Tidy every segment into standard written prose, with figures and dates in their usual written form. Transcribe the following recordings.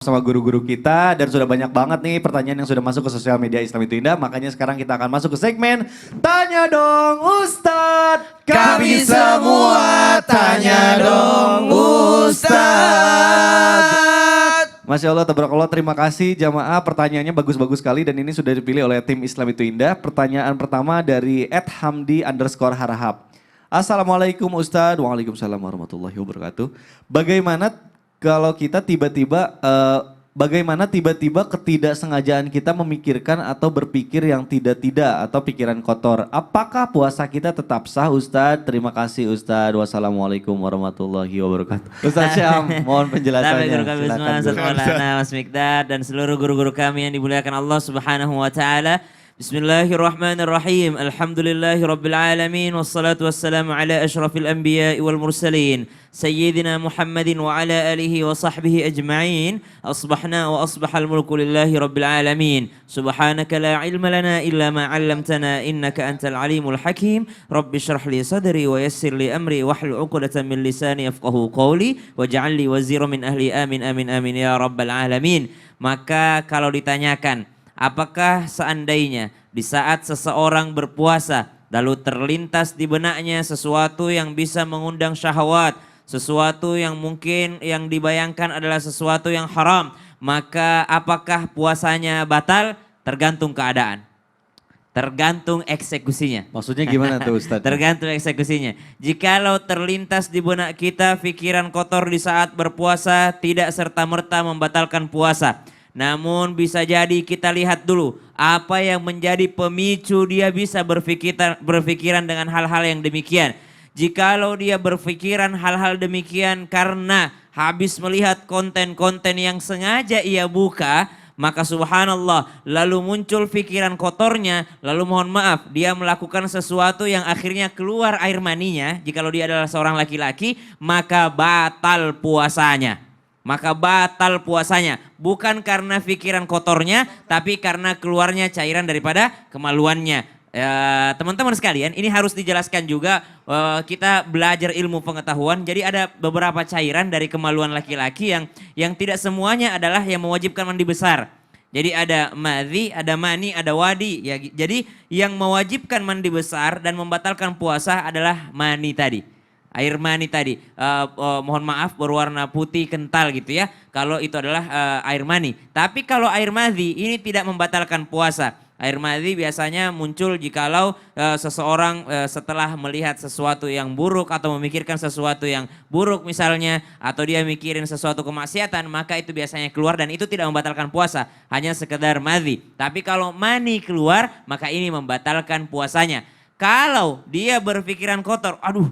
sama guru-guru kita dan sudah banyak banget nih pertanyaan yang sudah masuk ke sosial media Islam itu Indah. Makanya sekarang kita akan masuk ke segmen Tanya Dong Ustadz. Kami semua tanya dong Ustadz. Masya Allah, tabarakallah, terima kasih jamaah, pertanyaannya bagus-bagus sekali dan ini sudah dipilih oleh tim Islam itu Indah. Pertanyaan pertama dari @hamdi_harahap. Assalamualaikum Ustadz. Waalaikumsalam warahmatullahi wabarakatuh. Bagaimana tiba-tiba ketidaksengajaan kita memikirkan atau berpikir yang tidak-tidak atau pikiran kotor? Apakah puasa kita tetap sah Ustadz? Terima kasih Ustadz. Wassalamualaikum warahmatullahi wabarakatuh. Ustadz Syam, mohon penjelasannya. Guru kami semua, Ustadz Maulana, Mas Mikdad, dan seluruh guru-guru kami yang dimuliakan Allah Subhanahu wa Ta'ala. Bismillahirrahmanirrahim. Alhamdulillahi Rabbil Alamin. Wassalatu wassalamu ala ashrafil anbiya wal mursalin. Sayyidina Muhammadin wa ala alihi wa sahbihi ajma'in. Asbahna wa asbahal mulku lillahi Rabbil Alamin. Subhanaka la ilma lana illa ma 'allamtana innaka antal alimul hakim. Rabbi shrah li sadri wa yassir li amri wahlul 'uqdatam min lisani yafqahu qawli waj'al li wazira min ahli. Amin amin amin ya Rabbal Alamin. Maka kalau ditanyakan, apakah seandainya di saat seseorang berpuasa lalu terlintas di benaknya sesuatu yang bisa mengundang syahwat, sesuatu yang mungkin yang dibayangkan adalah sesuatu yang haram, maka apakah puasanya batal? Tergantung keadaan. Tergantung eksekusinya. Maksudnya gimana tuh Ustadz? Tergantung eksekusinya. Jikalau terlintas di benak kita pikiran kotor di saat berpuasa, tidak serta-merta membatalkan puasa. Namun bisa jadi kita lihat dulu apa yang menjadi pemicu dia bisa berpikiran dengan hal-hal yang demikian. Jikalau dia berpikiran hal-hal demikian karena habis melihat konten-konten yang sengaja ia buka, maka subhanallah lalu muncul pikiran kotornya, lalu mohon maaf dia melakukan sesuatu yang akhirnya keluar air maninya. Jikalau dia adalah seorang laki-laki, maka batal puasanya. Maka batal puasanya, bukan karena pikiran kotornya, tapi karena keluarnya cairan daripada kemaluannya. Teman-teman sekalian, ini harus dijelaskan juga, kita belajar ilmu pengetahuan. Jadi ada beberapa cairan dari kemaluan laki-laki yang tidak semuanya adalah yang mewajibkan mandi besar. Jadi ada madhi, ada mani, ada wadi. Ya, jadi yang mewajibkan mandi besar dan membatalkan puasa adalah mani tadi. Air mani tadi, mohon maaf berwarna putih kental gitu ya. Kalau itu adalah air mani. Tapi kalau air madhi ini tidak membatalkan puasa. Air madhi biasanya muncul jikalau seseorang setelah melihat sesuatu yang buruk atau memikirkan sesuatu yang buruk misalnya. Atau dia mikirin sesuatu kemaksiatan, maka itu biasanya keluar dan itu tidak membatalkan puasa. Hanya sekedar madhi. Tapi kalau mani keluar, maka ini membatalkan puasanya. Kalau dia berpikiran kotor, aduh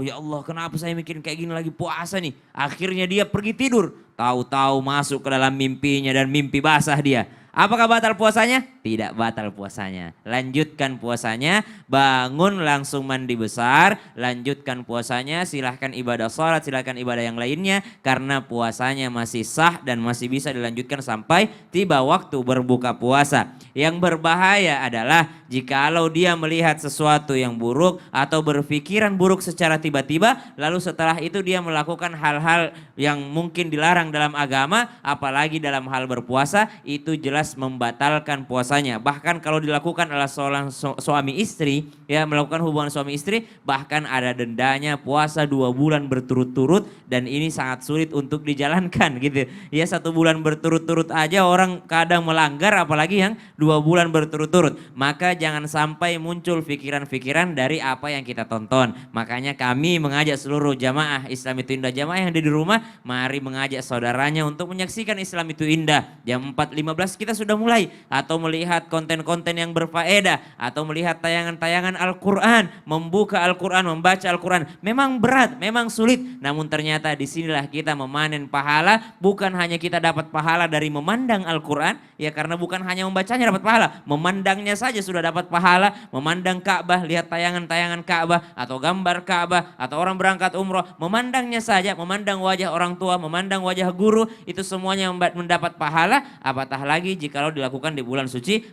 ya Allah, kenapa saya mikirin kayak gini lagi puasa nih. Akhirnya dia pergi tidur. Tahu-tahu masuk ke dalam mimpinya dan mimpi basah dia. Apakah batal puasanya? Tidak batal puasanya. Lanjutkan puasanya, bangun langsung mandi besar. Lanjutkan puasanya, silahkan ibadah sholat, silahkan ibadah yang lainnya. Karena puasanya masih sah dan masih bisa dilanjutkan sampai tiba waktu berbuka puasa. Yang berbahaya adalah jikalau dia melihat sesuatu yang buruk atau berpikiran buruk secara tiba-tiba. Lalu setelah itu dia melakukan hal-hal yang mungkin dilarang dalam agama. Apalagi dalam hal berpuasa, itu jelas membatalkan puasanya. Bahkan kalau dilakukan oleh seorang suami istri, ya melakukan hubungan suami istri, bahkan ada dendanya puasa 2 bulan berturut-turut dan ini sangat sulit untuk dijalankan gitu. Ya 1 bulan berturut-turut aja orang kadang melanggar, apalagi yang 2 bulan berturut-turut. Maka jangan sampai muncul pikiran-pikiran dari apa yang kita tonton. Makanya kami mengajak seluruh jamaah Islam itu Indah, jamaah yang ada di rumah, mari mengajak saudaranya untuk menyaksikan Islam itu Indah. Jam 4.15 kita sudah mulai, atau melihat konten-konten yang berfaedah, atau melihat tayangan-tayangan Al-Quran, membuka Al-Quran, membaca Al-Quran. Memang berat, memang sulit, namun ternyata disinilah kita memanen pahala. Bukan hanya kita dapat pahala dari memandang Al-Quran, ya karena bukan hanya membacanya dapat pahala, memandangnya saja sudah dapat pahala. Memandang Ka'bah, lihat tayangan-tayangan Ka'bah, atau gambar Ka'bah, atau orang berangkat umroh, memandangnya saja, memandang wajah orang tua, memandang wajah guru, itu semuanya mendapat pahala. Apatah lagi jikalau dilakukan di bulan suci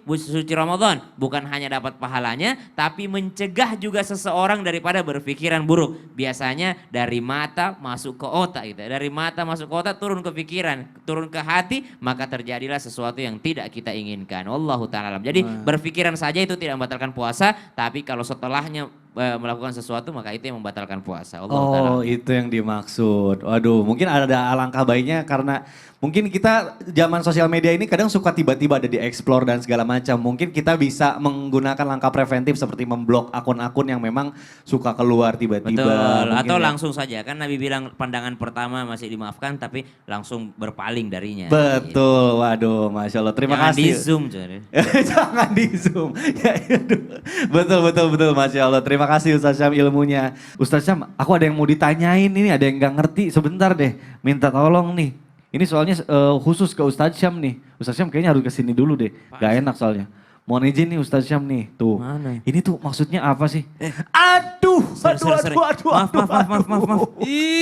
Ramadan. Bukan hanya dapat pahalanya, tapi mencegah juga seseorang daripada berpikiran buruk. Biasanya dari mata masuk ke otak gitu. Dari mata masuk ke otak turun ke pikiran, turun ke hati, maka terjadilah sesuatu yang tidak kita inginkan. Wallahu ta'ala alam. Jadi berpikiran saja itu tidak membatalkan puasa, tapi kalau setelahnya melakukan sesuatu maka itu yang membatalkan puasa. Allahu ta'ala Oh, alam. itu yang dimaksud. Waduh, mungkin ada alangkah baiknya karena mungkin kita zaman sosial media ini kadang suka tiba-tiba ada di explore dan segala macam. Mungkin kita bisa menggunakan langkah preventif seperti memblok akun-akun yang memang suka keluar tiba-tiba. Betul, Mungkin atau ya. langsung saja kan Nabi bilang pandangan pertama masih dimaafkan tapi langsung berpaling darinya. Betul, waduh, Masya Allah. Terima Jangan kasih. di zoom coy. Jangan di zoom. Ya, aduh. Betul, Masya Allah. Terima kasih Ustaz Syam ilmunya. Ustaz Syam, aku ada yang mau ditanyain ini, ada yang gak ngerti. Sebentar deh, minta tolong nih. Ini soalnya khusus ke Ustaz Syam nih. Ustaz Syam kayaknya harus kesini dulu deh. Gak enak soalnya. Mohon izin nih Ustaz Syam nih. Tuh. Mana? Ini tuh maksudnya apa sih? Aduh, Sorry.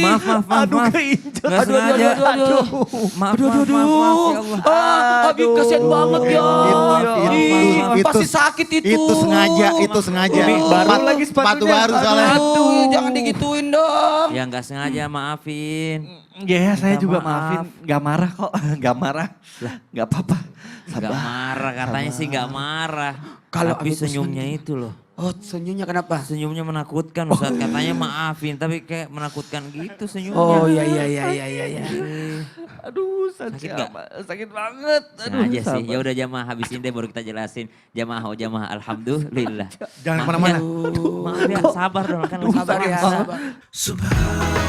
Maaf. Aduh, keinjek. Nggak sengaja. Maaf, ya Allah. Abi kasihan banget ya. Itu, Pasti sakit itu. Itu sengaja. Ini baru lagi sepatunya. Sepatu baru soalnya. Aduh, jangan digituin dong. Ya nggak sengaja, maafin. Ya, saya Minta juga maaf. maafin. Gak marah kok, gak marah. Lah, gak apa-apa. Nggak marah, katanya sih nggak marah. Kalau Tapi Abi senyumnya itu loh. Oh, senyumnya kenapa? Senyumnya menakutkan Ustaz, katanya maafin tapi kayak menakutkan gitu senyumnya. Oh iya. Aduh, Sakit sakit banget. Sengaja sih. Ya udah jamaah habisin deh baru kita jelasin. Jamaah alhamdulillah. Jangan Maaf kemana-mana. ya. Maaf ya, sabar dong kan lu sabar Sabar ya, ya. sabar.